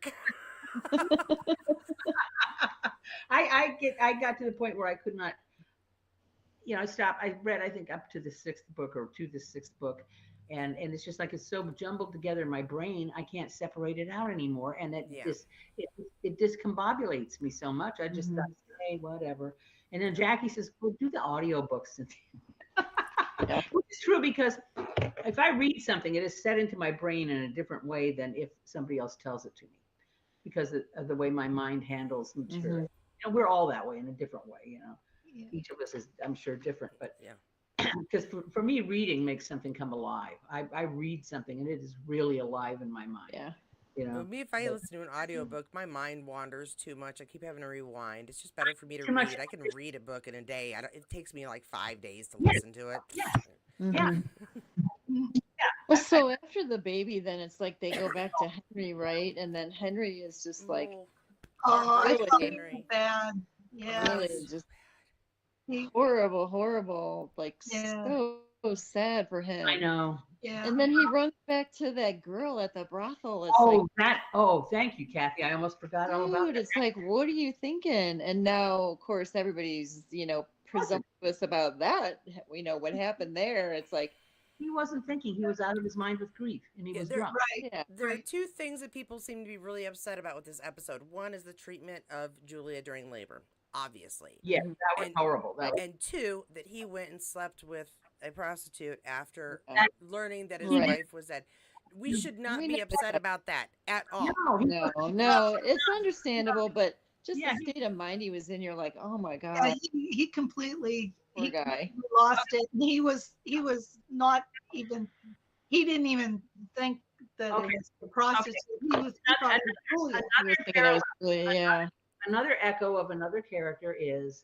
I got to the point where I could not, I stopped. I read, I think, up to the 6th book or to the 6th book. And it's just like it's so jumbled together in my brain, I can't separate it out anymore. And it Yeah. just it discombobulates me so much. I just thought, hey, whatever. And then Jackie says, well, do the audiobooks. Yeah. Which is true because if I read something, it is set into my brain in a different way than if somebody else tells it to me because of the way my mind handles material. We're all that way in a different way, Yeah. Each of us is, I'm sure, different, but Yeah. because for me, reading makes something come alive. I read something and it is really alive in my mind. Yeah. Well, me, if I but- listen to an audiobook, my mind wanders too much. I keep having to rewind. It's just better for me to Too much. read. I can read a book in a day. It takes me like 5 days to Yes. listen to it. Yes. Yeah. Mhm. Well, so after the baby, then it's like they go back to Henry, right? And then Henry is just like Oh, Oh, I Really? thought it was bad. Yeah. really just He- horrible, like Yeah. so sad for him. I know. Yeah. And then he runs back to that girl at the brothel. It's Thank you, Kathy. I almost forgot all about dude, that. it's like, what are you thinking? And now, of course, everybody's, presumptuous about that. We know what happened there. It's like, He wasn't thinking. He was out of his mind with grief, and he Yeah, was they're drunk. Right. yeah, there are Right. two things that people seem to be really upset about with this episode. One is the treatment of Julia during labor, obviously. Yeah, that was And- horrible. That was, And two, that he went and slept with a prostitute after Yeah. learning that his Right. wife was dead. We should not We be know upset that. about that at all. no, he no, it's understandable, but just Yeah, the state of mind he was in, you're like, oh my Yeah, God, he completely poor guy. lost it. And he was not even, he didn't even think that Okay. it was the prostitute. He thought it was Julia. He was thinking that was really, yeah. another echo of another character is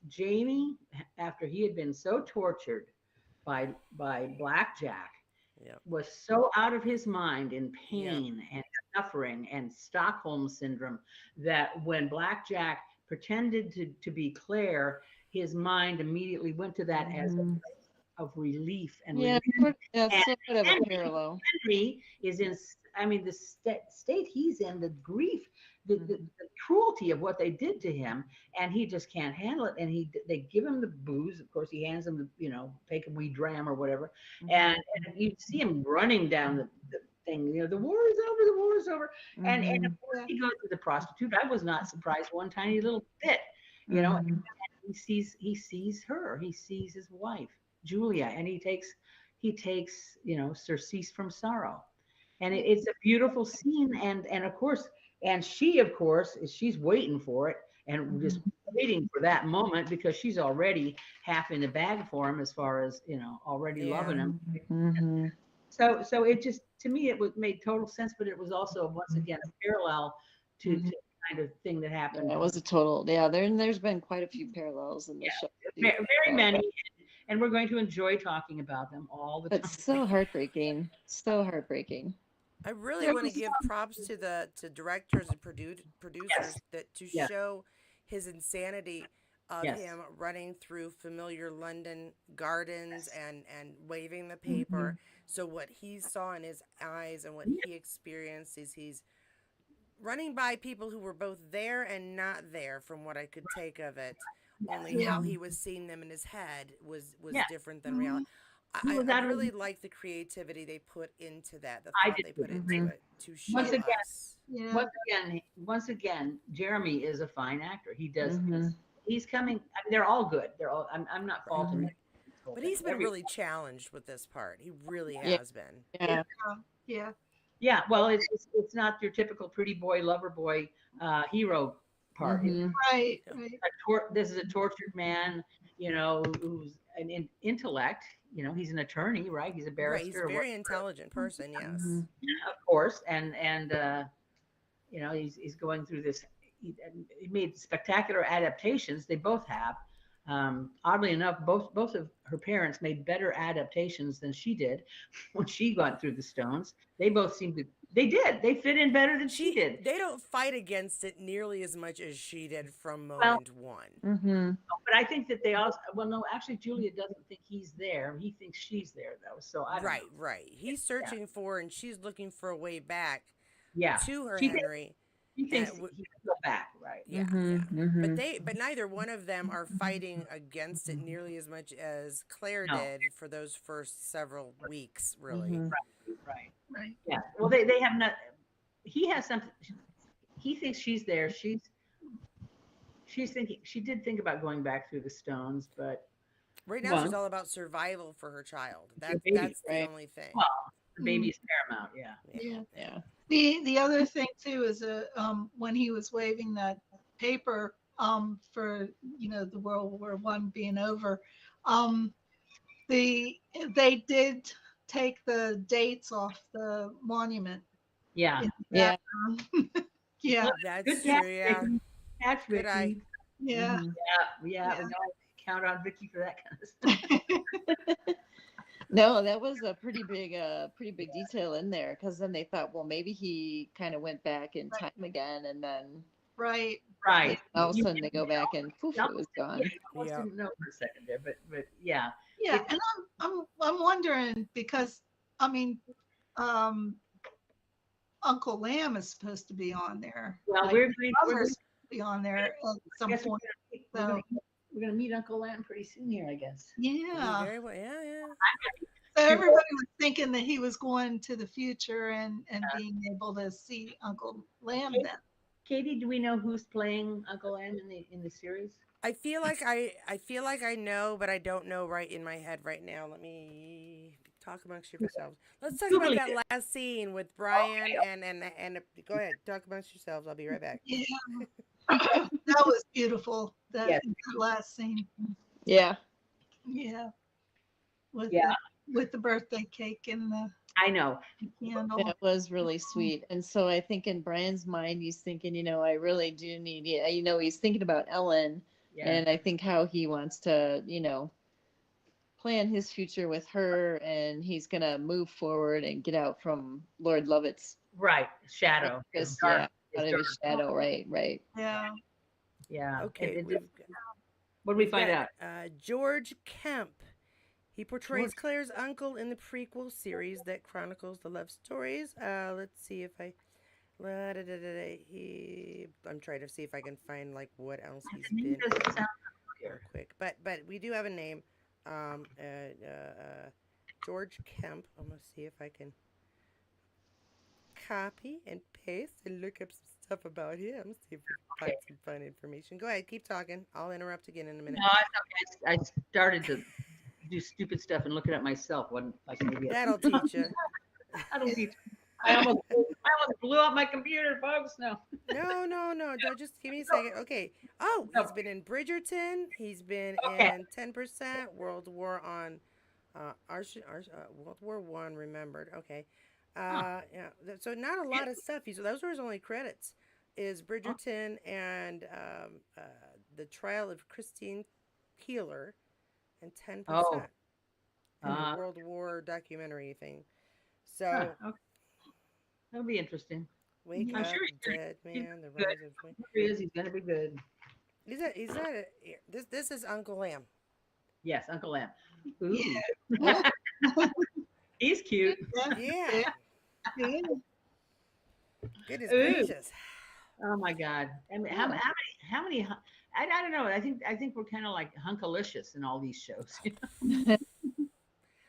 Jamie, after he had been so tortured by Blackjack Yep. was so out of his mind in Yep. pain and suffering and Stockholm syndrome that when Blackjack pretended to be Claire, his mind immediately went to that as a Mhm. place of relief and Yeah, relief. that's And sort of a Henry, parallel. Henry is in, I mean, the state he's in, the grief, the Mhm. cruelty of what they did to him, and he just can't handle it. And they give him the booze. Of course, he hands him the, take a wee dram or whatever. And you see him running down the thing, the war is over, the war is over. And of Mhm. course Yeah. he goes to the prostitute. I was not surprised one tiny little bit, Mhm. and he sees her, he sees his wife, Julia, and he takes, surcease from sorrow. And it's a beautiful scene. And of course, and she, of course, she's waiting for it and just Mhm. waiting for that moment because she's already half in the bag for him as far as, already loving Yeah. him. Mhm. So it just, to me, it was made total sense, but it was also once again a parallel to Mhm. the kind of thing that happened. Yeah, it was a total. Yeah, there's been quite a few parallels in the Yeah, show. very many, and we're going to enjoy talking about them all the time. It's so heartbreaking. So heartbreaking. I really There want to was give props to the directors and producers Yes, that to yes, show his insanity of yes, him running through familiar London gardens yes. and waving the paper. Mhm. So what he saw in his eyes and what Yeah, he experienced is he's running by people who were both there and not there from what I could take of it. Only yeah, how Mhm. he was seeing them in his head was yeah. different than reality. Mhm. He was I out of. really like the creativity they put into that, the I thought did they too. put into Mhm. it to Once show again, us. yeah. once again, Jeremy is a fine actor. He does. Mhm. He's coming. I mean, they're all good. They're all. I'm not Right, faulting Mhm. this right. whole But thing. he's been really challenged with this part. He really Yeah. has been. Yeah, Yeah. Yeah. yeah. Well, it's not your typical pretty boy, lover boy, hero part. Mhm. Right. Yep. Right. This is a tortured man, who's an intellect. He's an attorney, right? He's a Right. He's a barrister or what, very intelligent person, yes. Mhm. of course. And he's going through this. He made spectacular adaptations. They both have. Oddly enough, both of her parents made better adaptations than she did when she went through the Stones. They both seemed to. They did. They fit in better than she did. They don't fight against it nearly as much as she did from Well, moment one. Mhm. but I think that they also. Well, no, actually, Julia doesn't think he's there. He thinks she's there, though. So I don't know. Right, right. He's Yeah, searching for and she's looking for a way back yeah. to her She thinks Henry. he And thinks he can go back, right? yeah, yeah. Mhm. Mhm. But neither one of them are fighting against it nearly as much as Claire No, did for those first several weeks, really. Mhm. right. Right. Yeah. Well, they have not. He has something. He thinks she's there. She's thinking. She did think about going back through the Stones, but Right now she's well, all about survival for her child. your baby. That's the Right. only thing. Well, the Mhm. baby is paramount. Yeah. Yeah. Yeah. Yeah. The other thing too is when he was waving that paper for the World War I being over, um they did take the dates off the monument Yeah. in the Yeah. background. Yeah. Good That's catch, true, yeah. Vicky. Catch, Good eye. Vicky. Yeah. Mhm. Yeah. Yeah. We gotta count on Vicky for that kind of stuff. No, that was a pretty big detail in there because then they thought, well, maybe he kind of went back in time again, and then Right. Right. all of a You sudden they go back and poof, it was yeah, gone. you almost Yeah. didn't know for a second there, but yeah. Yeah. It- And I'm wondering because I mean um Uncle Lamb is supposed to be on there. Well, Like we're going Lover's supposed to be on there at some guess point. we're gonna meet Uncle Lamb pretty soon here, I guess. Yeah. Very well, yeah, yeah. So everybody was thinking that he was going to the future and being able to see Uncle Lamb then. Katie, do we know who's playing Uncle Lamb in the series? I feel like I know, but I don't know right in my head right now. Let me talk amongst yourselves. Let's talk about that last scene with Brian and go ahead, talk amongst yourselves. I'll be right back. Yeah. That was beautiful. That, Yes. that last scene. Yeah. Yeah. With Yeah. with the birthday cake and the I know. candle. That was really sweet. And so I think in Brian's mind, he's thinking, I really do need he's thinking about Ellen. Yeah. And I think how he wants to, plan his future with her, and he's gonna move forward and get out from Lord Lovett's Right. Shadow. just Dark. out of his shadow. Right. Yeah. Yeah. Okay, What did we we've find got, out? George Kemp. He portrays George. Claire's uncle in the prequel series that chronicles the love stories. Let's see if I. I'm trying to see if I can find like what else he's The name been doesn't in sound real familiar. quick. But we do have a name. George Kemp. I'm gonna see if I can copy and paste and look up some stuff about him. See if we can find some fun information. Go ahead, keep talking. I'll interrupt again in a minute. No, it's okay. I started to do stupid stuff and look it up myself. Wasn't like an idiot. That'll teach you. I don't need. I almost blew up my computer, folks. No. No. Don't just give me a second. Okay. Oh, he's been in Bridgerton. He's been in 10%. World War One. Remembered. Okay. Yeah. So not a lot of stuff. Those were his only credits. Is Bridgerton and the Trial of Christine Keeler and 10%. Oh. And the World War documentary thing. So. Okay. That'll be interesting. Wake I'm up, sure he's dead man. The good. rise of. He's gonna be good. This is Uncle Lamb. Yes, Uncle Lamb. Ooh. Yeah. He's cute. Yeah. Yeah. Goodness Ooh. gracious. Oh my God. I mean, how many? I don't know. I think we're kind of like hunkalicious in all these shows.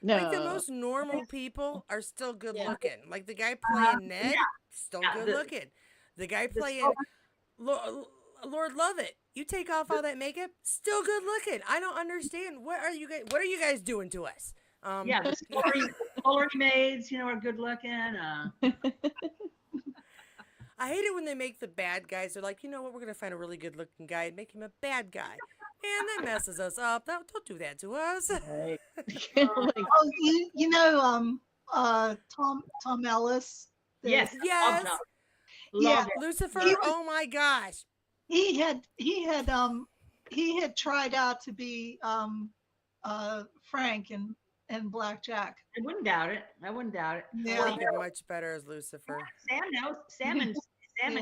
No. Like the most normal people are still good Yeah. looking. Like the guy playing Ned, still Yeah, good looking. The guy playing Lord Lovett, you take off all that makeup, still good looking. I don't understand. What are you guys doing to us? Yeah, the scullery maids, are good looking. I hate it when they make the bad guys. They're like, you know what? We're gonna find a really good looking guy and make him a bad guy. Man, that messes us up. Don't do that to us. Right. Oh, Tom Ellis. Yes. Yes. Love Yeah. it. Lucifer. He Oh my gosh. He had tried out to be Frank and Blackjack. I wouldn't doubt it. I Yeah. like him much better as Lucifer. Sam knows. Sam and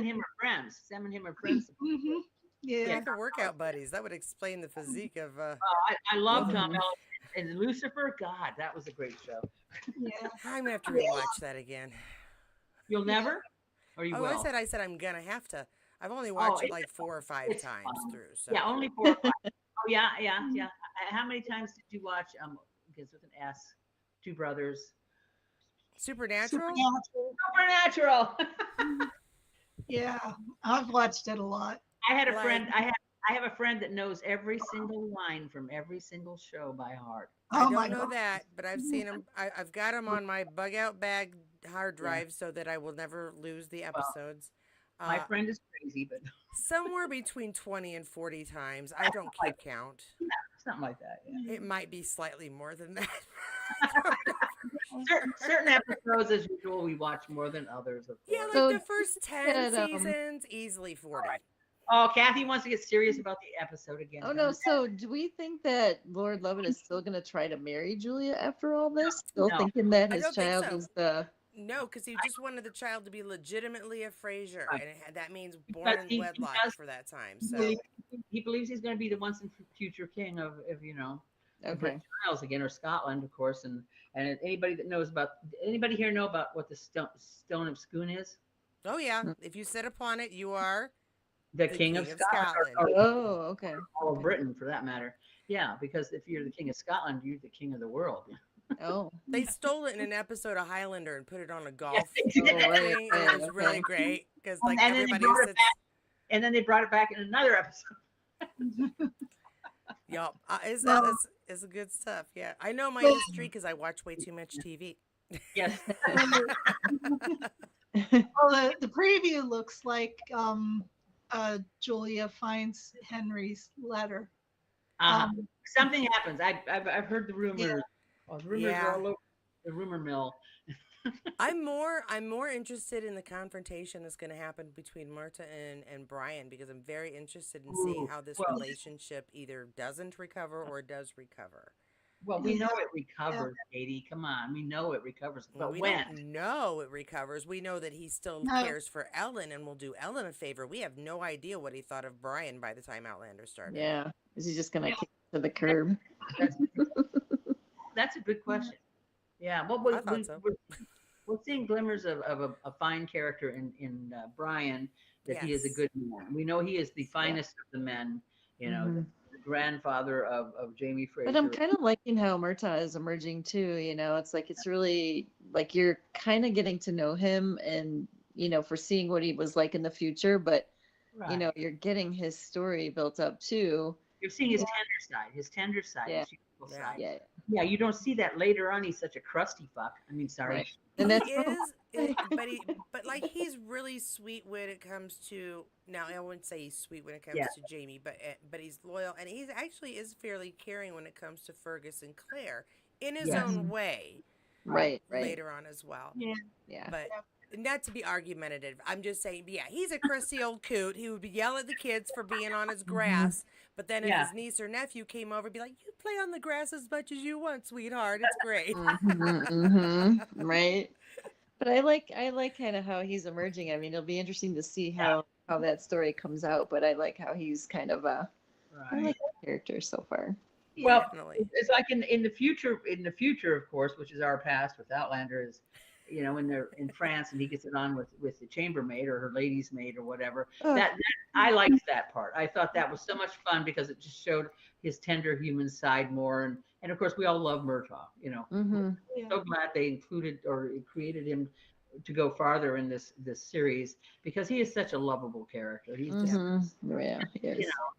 him are friends. Sam and him are friends. Mm-hmm. Yeah. Yeah, they're workout buddies. That would explain the physique of. I love Tom Ellis and Lucifer. God, that was a great show. Yeah. I'm gonna have to rewatch that again. You'll never, or you Oh, will. I said I'm gonna have to. I've only watched it like 4 or 5 it's times fun. through. So. Yeah, only 4 or 5. Oh yeah. How many times did you watch? Begins with an S. Two Brothers. Supernatural. Supernatural. Yeah. I've watched it a lot. I had a friend. I have a friend that knows every single line from every single show by heart. Oh I my don't know God. that, but I've seen them. I've got them on my bug out bag hard drive so that I will never lose the episodes. My friend is crazy, but Somewhere between 20 and 40 times. I don't keep count. something like that. Yeah. It might be slightly more than that. Certain episodes, as usual, we watch more than others. Of Yeah, course. like So the first 10 said, seasons, easily 40. Oh, Kathy wants to get serious about the episode again. Oh no, so do we think that Lord Lovett is still gonna try to marry Julia after all this? Still No. thinking that I his don't think child so. is the No, because he just wanted the child to be legitimately a Fraser, Right. and that means born But in he wedlock does- for that time. So He believes he's going to be the once and future king of of okay. Wales again, or Scotland, of course. And anybody that knows about anybody here know about what the stone of Scone is? oh yeah, if you sit upon it, you are The king of Scotland, or Oh, okay. all of Britain, for that matter. Yeah, because if you're the king of Scotland, you're the king of the world. Oh. They stole it in an episode of Highlander and put it on a golf they did. Oh, right, thing. right, It was really okay. great because like And then they everybody brought it sits. back. And then they brought it back in another episode. Yup, No. it's good stuff. Yeah, I know my history because I watch way too much TV. Yes. Well, the preview looks like Julia finds Henry's letter. Something happens. I've heard the rumors. Yeah. Oh, the rumors Yeah. are all over the rumor mill. I'm more interested in the confrontation that's going to happen between Marta and Brian because I'm very interested in seeing how this well- relationship either doesn't recover or does recover. Well, we know it Yeah. recovers, Katie. Come on, we know it recovers. But We when? don't know it recovers. We know that he still No. cares for Ellen and will do Ellen a favor. We have no idea what he thought of Brian by the time Outlander started. Yeah. Is he just gonna Yeah, kick it to the curb? that's that's a good question. Yeah. Well, I thought so. we're seeing glimmers of a fine character in Brian, that he is a Yes. good man. We know he is the Yeah. finest of the men. You know, Mhm. the grandfather of Jamie But I'm Fraser. kind of liking how Murtaugh is emerging too. It's like it's really like you're kind of getting to know him and foreseeing what he was like in the future, but Right. you're getting his story built up too. You're seeing his tender side, his tender side, Yeah. his youthful Yeah. side. Yeah. Yeah, you don't see that later on. He's such a crusty fuck. I mean, sorry. Right. And He that's is, but like he's really sweet when it comes to. Now I wouldn't say he's sweet when it comes Yeah. to Jamie, but he's loyal and he's actually is fairly caring when it comes to Fergus and Claire in his Yes. own way. right. Later on as well. Yeah. Yeah. But not to be argumentative, I'm just saying, yeah, he's a crusty old coot. He would yell at the kids for being on his grass, but then if Yeah. his niece or nephew came over, be like, "You play on the grass as much as you want, sweetheart. It's great." Right. But I like kind of how he's emerging. I mean, it'll be interesting to see how that story comes out. But I like how he's kind of I Right. like that character so far. Well, Definitely. it's like in the future, of course, which is our past with Outlander, is when they're in France and he gets it on with the chambermaid or her lady's maid or whatever. Oh. That I liked that part. I thought that was so much fun because it just showed his tender human side more, and of course we all love Murtaugh. Mm-hmm. Yeah. So glad they included or created him to go farther in this series, because he is such a lovable character. He's just, Mm-hmm. Yeah.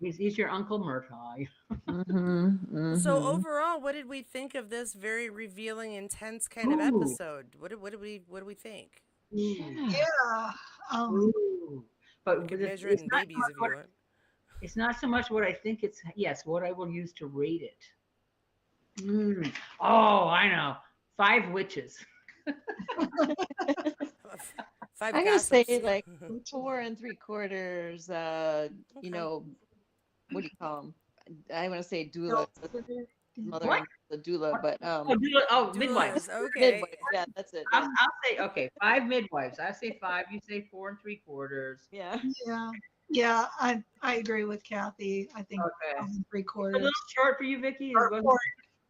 Yes. he's your Uncle Murtaugh. Mm-hmm. So overall, what did we think of this very revealing, intense kind of Ooh. episode? What did we think? Yeah. Ooh. But We could it's, measure it it's in not babies so much if what, you want. it's not so much what I think it's, yes, what I will use to rate it. Oh, I know. 5 witches. Five I'm gonna say gossips. like 4 3/4. You know, what do you call them? I want to say doula, mother, What? the doula, but Midwives. Okay. midwife. Yeah, that's it. I'll say, okay, 5 midwives. I say 5, you say 4 3/4. Yeah. Yeah. Yeah. I agree with Kathy. I think Okay. 4 A 3/4. little short for you, Vicky? Or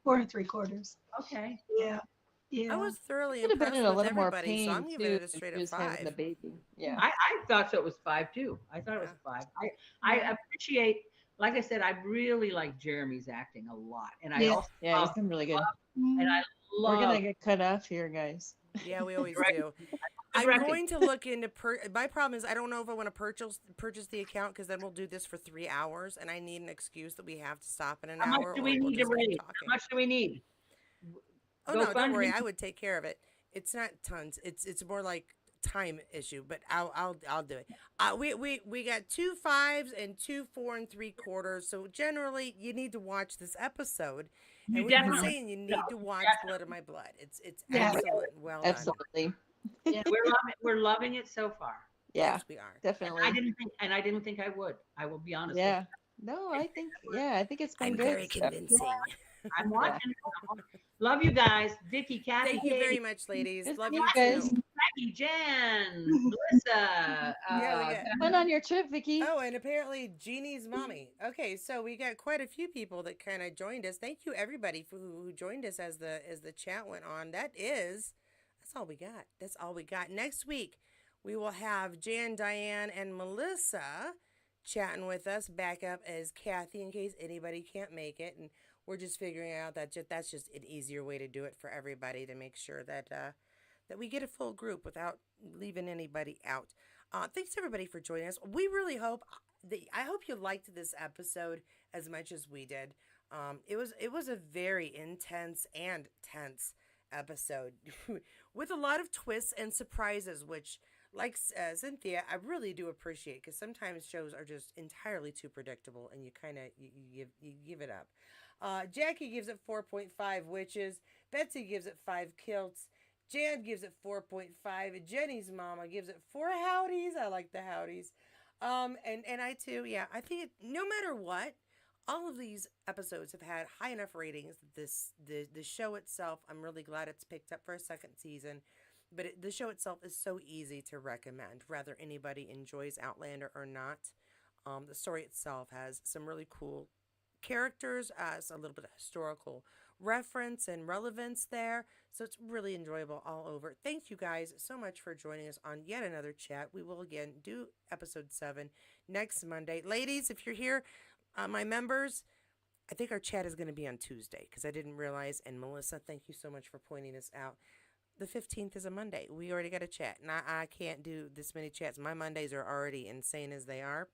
4 3/4. Okay. Yeah. Yeah. I was thoroughly Could have been impressed in a with little more everybody, so pain I'm giving too. it a straight She up was having the 5. baby. Yeah. I thought so. It was 5 too. I thought it was a 5. I appreciate, like I said, I really like Jeremy's acting a lot, and I Yeah. also Yeah, he's love, been really good. and I We're love. gonna get cut off here, guys. Yeah, we always Direct- do. Good I'm directing. going to look into. My problem is I don't know if I want to purchase the account because then we'll do this for 3 hours, and I need an excuse that we have to stop in an How hour. much do or we we'll need to just keep raise? talking. How much do we need? Oh no, don't worry. GoFundMe? I would take care of it. It's not tons. It's more like time issue, but I'll do it. We got 2 5s and 2 4 3/4. So generally, you need to watch this episode. You And we've been definitely- saying you need to watch Blood of My Blood. It's Yeah. excellent. Well done. Absolutely. We're loving it so far. Yeah, Yes, we are. definitely. I didn't think I would. I will be honest. Yeah. No, I think it's been I'm good. very so- convincing. I'm watching. Love you guys, Vicky, Kathy, Thank you very Katie, much, ladies. Good Love to you meet you guys. too. Maggie, Jen, Melissa. Yeah, we got. Fun on your trip, Vicky. Oh, and apparently Jeannie's mommy. Okay, so we got quite a few people that kind of joined us. Thank you everybody for who joined us as the chat went on. That's all we got. That's all we got. Next week we will have Jan, Diane, and Melissa chatting with us back up as Kathy in case anybody can't make it, and we're just figuring out that that's just an easier way to do it for everybody to make sure that that we get a full group without leaving anybody out. Thanks everybody for joining us. We really hope I hope you liked this episode as much as we did. It was a very intense and tense episode with a lot of twists and surprises, which, like Cynthia, I really do appreciate because sometimes shows are just entirely too predictable, and you kind of you give it up. Jackie gives it 4.5 witches. Betsy gives it 5 kilts. Jan gives it 4.5. Jenny's mama gives it 4 howdies. I like the howdies. And I too, yeah. I think no matter what, all of these episodes have had high enough ratings that the show itself, I'm really glad it's picked up for a second season. But the show itself is so easy to recommend, whether anybody enjoys Outlander or not. The story itself has some really cool characters, as a little bit of historical reference and relevance there. So it's really enjoyable all over. Thank you guys so much for joining us on yet another chat. We will again do episode 7 next Monday. Ladies, if you're here, my members, I think our chat is going to be on Tuesday because I didn't realize. And Melissa, thank you so much for pointing this out. The 15th is a Monday. We already got a chat. And I can't do this many chats. My Mondays are already insane as they are.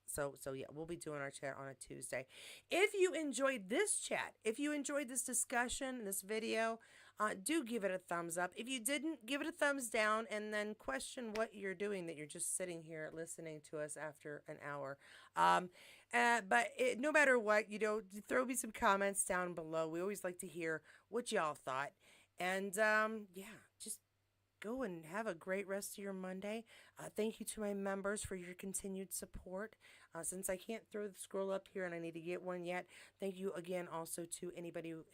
So yeah, we'll be doing our chat on a Tuesday. If you enjoyed this chat, if you enjoyed this discussion, this video, do give it a thumbs up. If you didn't, give it a thumbs down, and then question what you're doing that you're just sitting here listening to us after an hour. No matter what, throw me some comments down below. We always like to hear what y'all thought. And just go and have a great rest of your Monday. Thank you to my members for your continued support. Since I can't throw the scroll up here and I need to get one yet, thank you again also to anybody who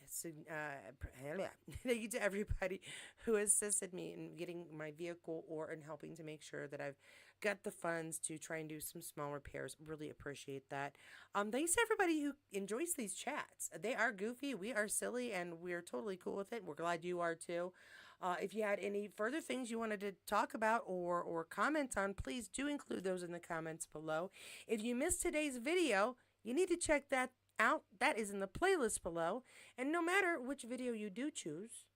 thank you to everybody who assisted me in getting my vehicle or in helping to make sure that I've got the funds to try and do some small repairs. Really appreciate that. Thanks to everybody who enjoys these chats. They are goofy, we are silly, and we're totally cool with it. We're glad you are too. If you had any further things you wanted to talk about or comment on, please do include those in the comments below. If you missed today's video, you need to check that out. That is in the playlist below. And no matter which video you do choose,